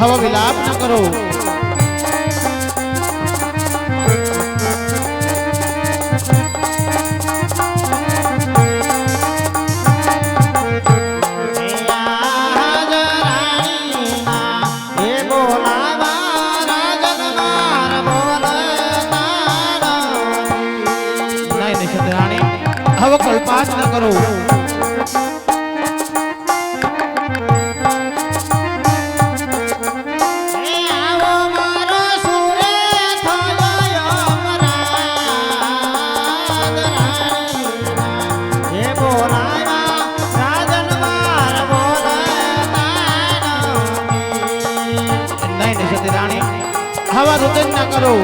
હવે વિલાપ ન કરો. હવે કલ્પાસ ન કરો. હવા રુદન ના કરો.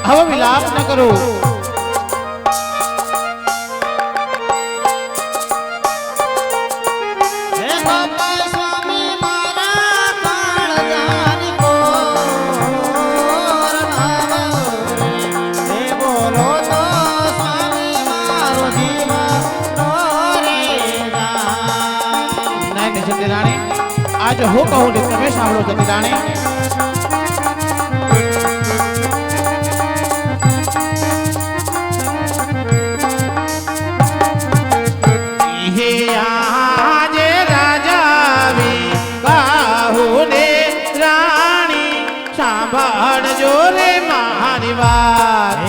હવે વિલાપ ન કરો. આજ હું કહું તમે સાંભળો સતીરાણી. આજે રાજાવી કાહું ને રાણી સાંભળજો રે મારી વાત.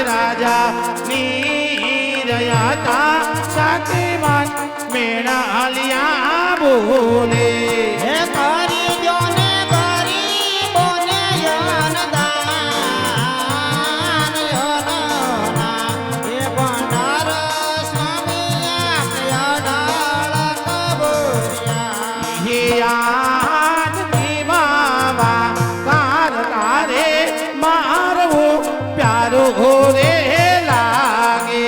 રાજા નીરયતા સાથી મેળાલિયા બોલે હે કરી જો ને ગરીબોને યનદાન યનના એ ભંડાર સ્વામી અડાળ કબૂર્યા હે યાદ દીવાવા કાર તારે મારવો પ્યારો રે લાગે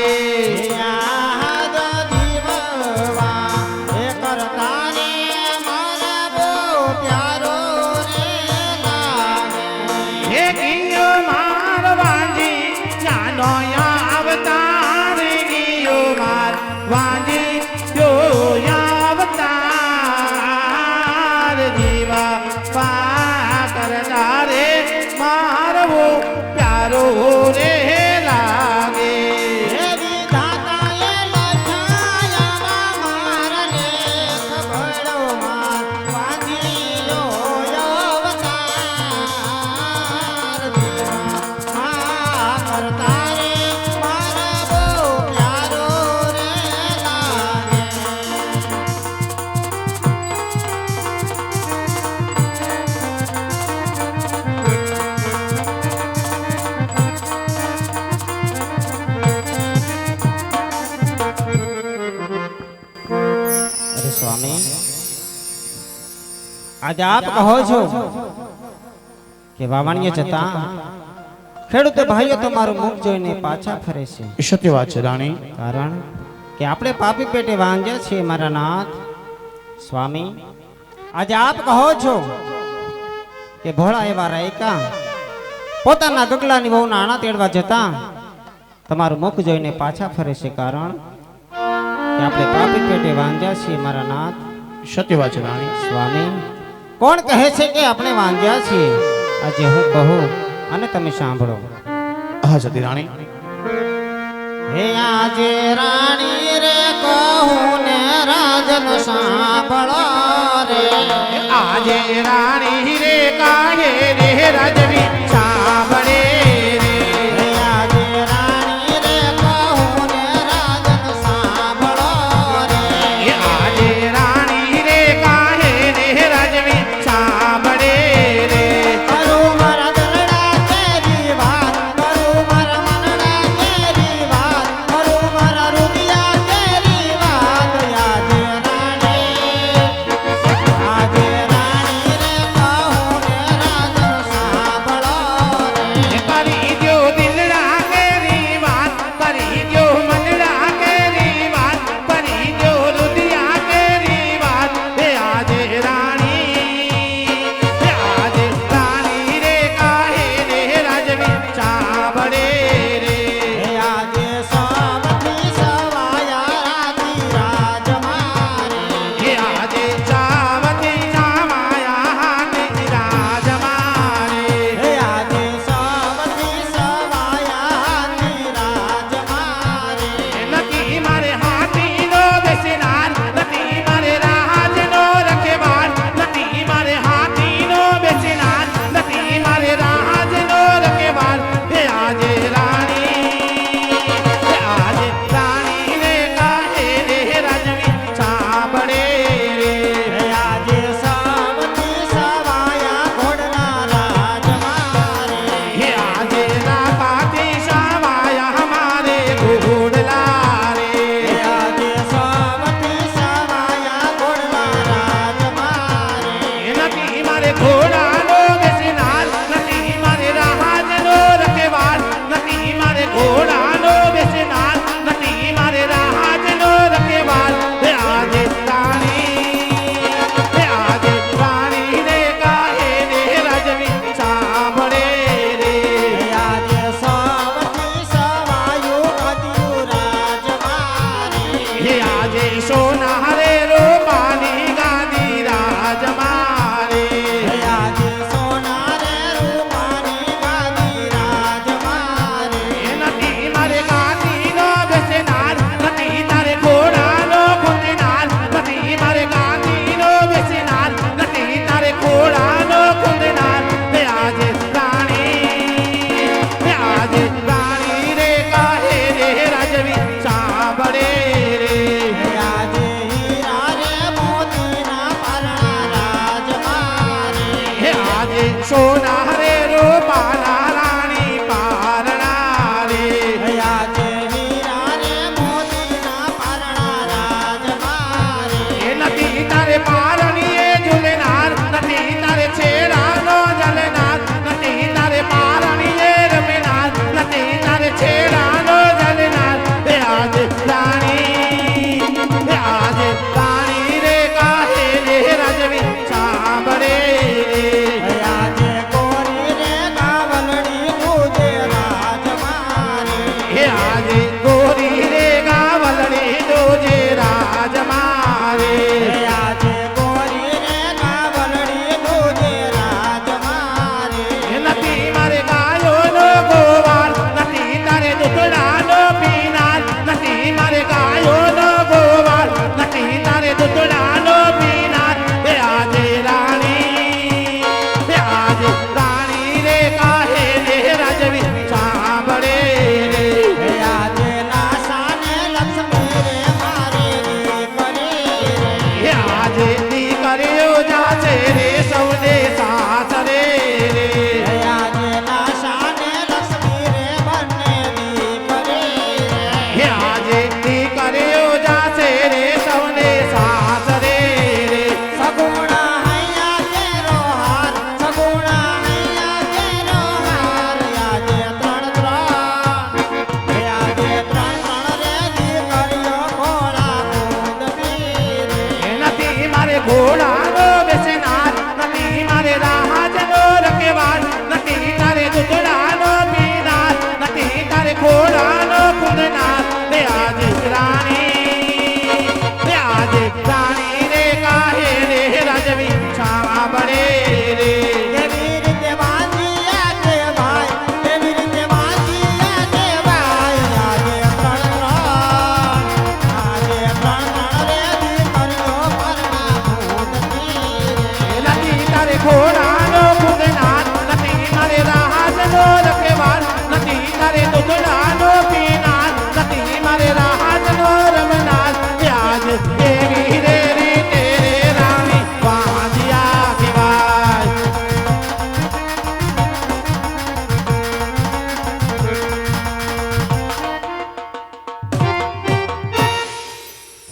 યાદ દીવવા એ કરતા ને મારા બહુ પ્યારો રે લાગે હે ગિયો માર વાંજી નાનો અવતાર ગિયો માર વાંજી યો અવતાર જીવા પા કરતા રે મારવો પ્યારો રે લાગે હે વિધાતાએ લખાયા મારા લેખ ભળો માર વાંજીયો અવતાર દીવા આ કરતા રે મારા બહુ પ્યારો રે લાગે અરે સ્વામી આજે આપ કહો છો કે વાવણીએ જતા ખેડૂત ભાઈઓ તમારું મુખ જોઈને પાછા ફરે છે સત્ય વાત છે રાણી કારણ કે આપણે પાપી પેટે વાંજ્યા છીએ મારા નાથ સ્વામી આજે આપ કહો છો કે ભોળા એવા રાયકા પોતાના ગગલાની વહુના આણા તેડવા જતા તમારું મુખ જોઈને પાછા ફરે છે કારણ કે આપણે પાપી પેટે વાંજ્યા છીએ મારા નાથ સત્ય વાત છે રાણી સ્વામી કોણ કહે છે કે આપણે વાંજ્યા છીએ આજે હું કહું અને તમે સાંભળો હા સતી રાણી હે આજે રાણી રે કહું ને રાજન સાંભળો રે આજે રાણી રે કાહે રે રાજવી